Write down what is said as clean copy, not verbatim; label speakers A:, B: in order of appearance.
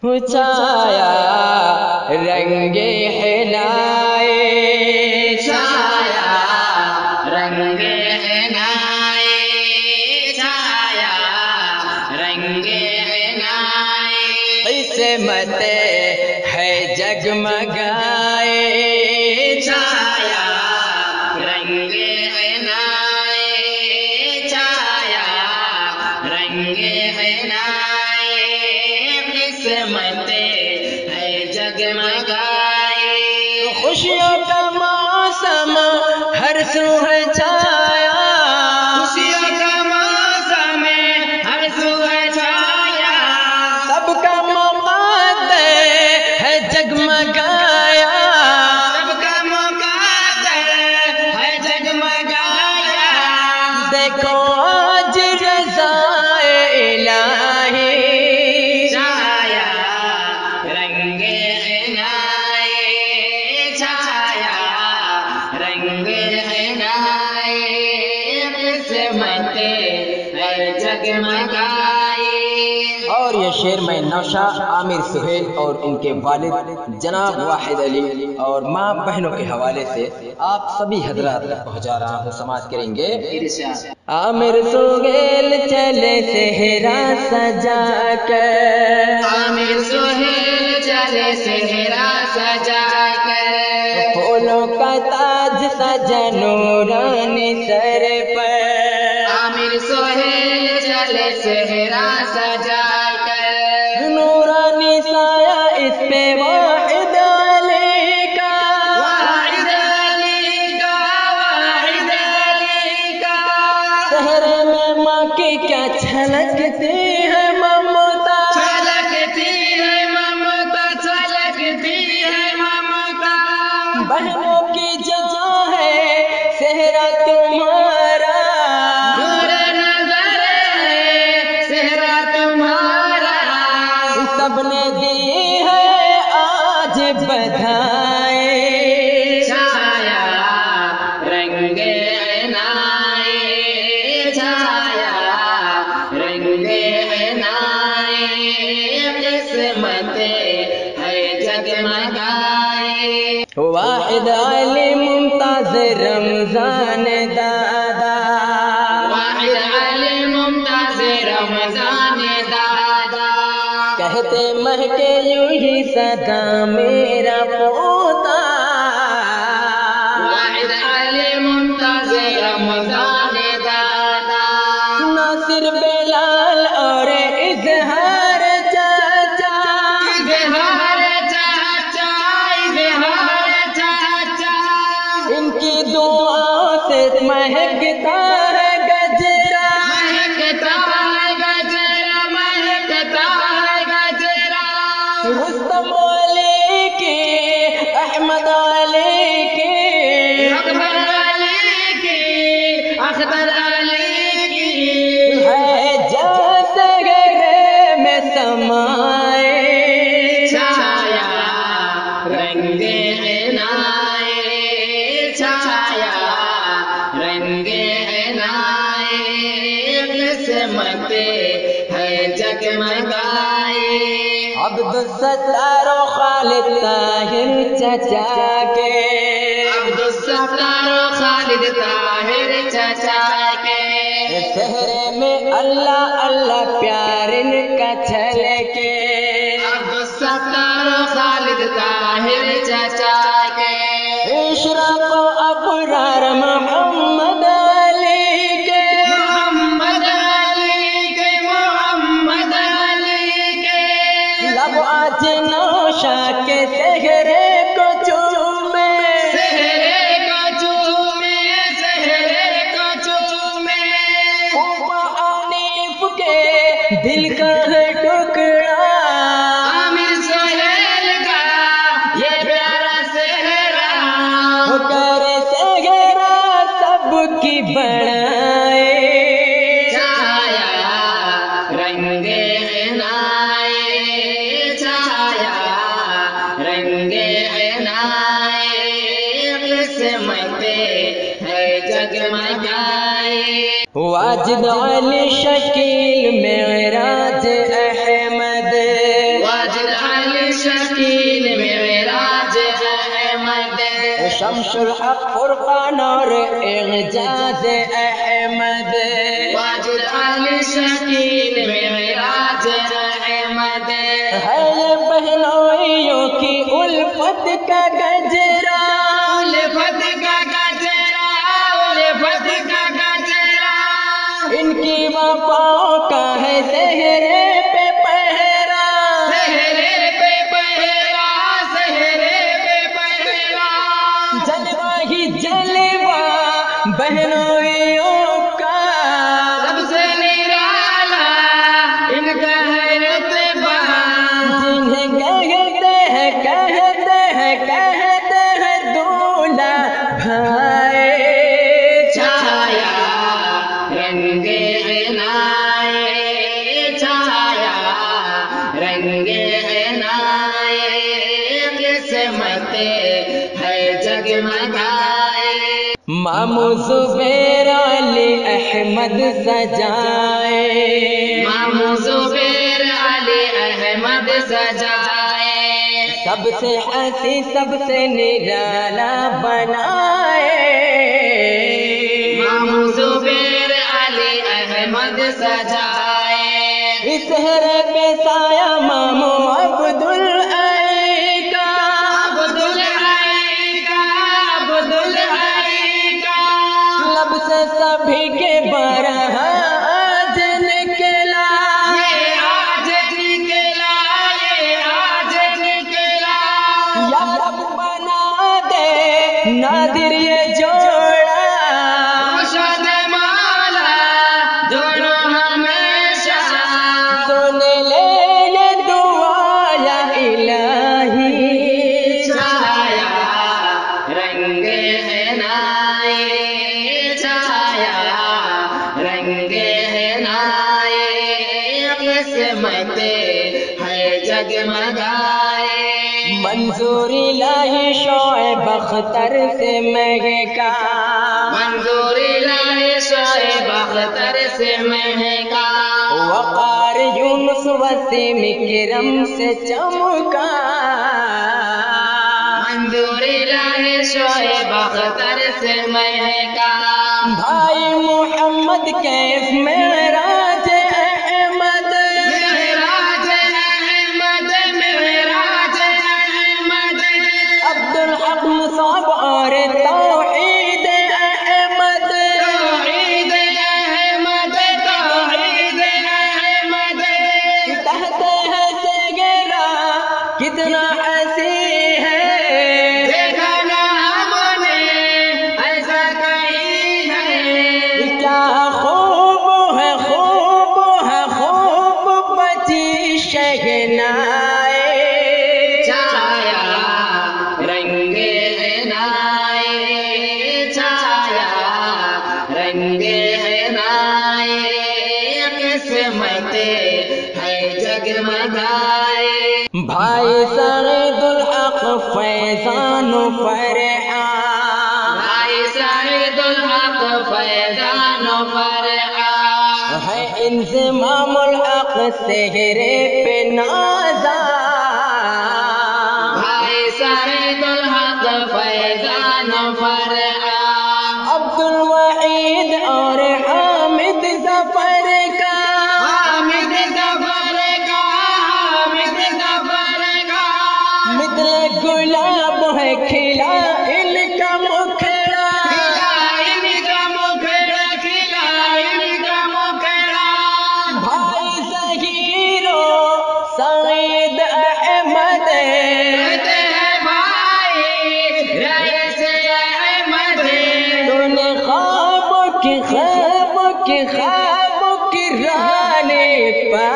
A: چھایا رنگ حنائے، چھایا رنگ حنائے، چھایا رنگ حنائے، قسمت ہے جگمگائے، چھایا رنگ حنائے، چھایا رنگ حنائے، قسمت ہے جگمگائے، خوشیوں کا موسم ہر سو ہے چھایا، خوشیوں کا موسم ہر سو ہے چھایا، سب کا مقدر ہے جگمگایا، سب کا مقدر ہے جگمگایا، دیکھو آج رضا الہی، چھایا رنگ حنائے، چھایا رنگ حنائے، قسمت ہے جگمگائے۔ اور یہ شعر میں نوشاد عامر سہیل اور ان کے والد جناب واحد علی اور ماں بہنوں کے حوالے سے آپ سبھی حضرات تک پہنچا رہا ہوں، سماعت کریں گے۔ عامر سہیل چلے صحرا سجا کر، عامر سہیل چلے صحرا سجا کر، پھولوں کا تاج سجا نورانی سر پر، عامر سہیل چلے صحرا سجا کر، نورانی سایہ اس پہ واحد علی کا، واحد علی کا، واحد علی کا، صحرے میں ماں کی کیا چھلکتی ہے ممتا، چھلکتی ہے ممتا، چھلکتی ہے ممتا، بہنوں کی جان ہے صحرا تمہارا، نور نظر ہے صحرا تمہارا، سب نے دی ہے آج بدھائے، چھایا رنگ حنائے، چھایا رنگ حنائے، قسمت ہے جگمگائے، واحد علی ممتاز رمضان دادا، واحد علی ممتاز رمضان دادا، کہتے مہکے یوں ہی سدا میرا پوتا، واحد علی ممتاز رمضان دادا، ناصر بلال اور اظہار چاچا، اظہار چاچا، اظہار چاچا، ان کی دعا سے مہکتا ہے گجرا، مہکتا ہے گجرا، مہکتا ہے گجرا، رستم علی کی، احمد علی کی، اکبر علی کی، اختر علی کی، ہے جیسے گرے میں سمائے، چھایا رنگ حنائے، چھایا رنگ حنائے، قسمت ہے جگمگائے، عبد الستار و خالد طاہر چچا کے، عبد الستار و خالد طاہر چچا کے، صحرے میں اللہ اللہ پیار ان کا چھلکے، عبد الستار و خالد طاہر چچا کے، اشراق و ابرار محمد علی کے، محمد علی کے، محمد علی کے، لب آج نوشا کے صحرے کو چومے، صحرے کو چومے، صحرے کو چومے، پوپا حنیف کے دل کا ہے ٹکڑا، عامر سہیل کا یہ پیارا صحرا، کرے صحرا سب کی بڑائے، چھایا رنگ حنائے، چھایا رنگ حنائے، قسمت ہے جگمگائے، واجد علی شکیل معراج احمد، واجد شمس الحق فرقان اور اعجاز احمد واجد علی شکیل معراج احمد ہے یہ بہنوئیوں کی الفت کا گجرا الفت کا گجرا الفت کا گجرا ان کی وفا کا ہے سہرے پہ پہرا سہرے پہ پہرا سہرے پہ پہرا جلوہ ہی جلوہ بہنوئیوں کا سب سے نرالا ان کا ہے رتبہ جنہیں کہتے ہیں دولا بھائی چھایا رنگ عنایت چھایا رنگ عنایت قسمت ہے جگمگائے مامو زبیر علی احمد سجائے مامو زبیر علی احمد سجائے سب سے ہنسی سب سے نرالا بنائے مامو زبیر علی احمد سجائے اس چہرے پہ سایہ مامو عبدالحی کا عبدالحی کا عبدالحی کا لب سے سبھی کے بارہ آج نکلا یہ آج نکلا یہ آج نکلا یا رب بنا دے نادر یہ جوڑا روشن مولا دونوں ہمیشہ سن لے یہ دعا یا الہی چھایا رنگ عنایت چھایا رنگ عنایت قسمت ہے جگمگائے منظور الہی شعیب اختر سے مہکا منظور الہی شعیب اختر سے مہکا وقار یونس وسیم کرم سے چمکا منظور الہی شعیب اختر سے مہکا بھائی محمد کیف معراج احمد معراج احمد معراج احمد عبدالحق مصعب اور توحید احمد توحید احمد توحید احمد کہتے ہیں سگرا کتنا ہنسی ہے دیکھا نہ ہم نے ایسا کہیں ہے کیا خوب ہے خوب ہے خوب بچی شہنائے چھایا رنگ عنایت چھایا رنگ عنایت قسمت ہے جگمگائے بھائی سعید الحق فیضان و فرحان بھائی سعید الحق فیضان و فرحان ہے انضمام الحق سہرے پہ نازا بھائی سعید الحق فیضان و فرحان عبدالوحید اور حامد ظفر کا حامد ظفر کا حامد ظفر کا مثل گلاب ہے کھلا ان کا مکھڑا ان کا مکھڑا کھلا ان کا مکھڑا بھائی ظہیرو سعید احمد کہتے ہیں بھائی رئیس احمد تو نے خواب کی رانی پا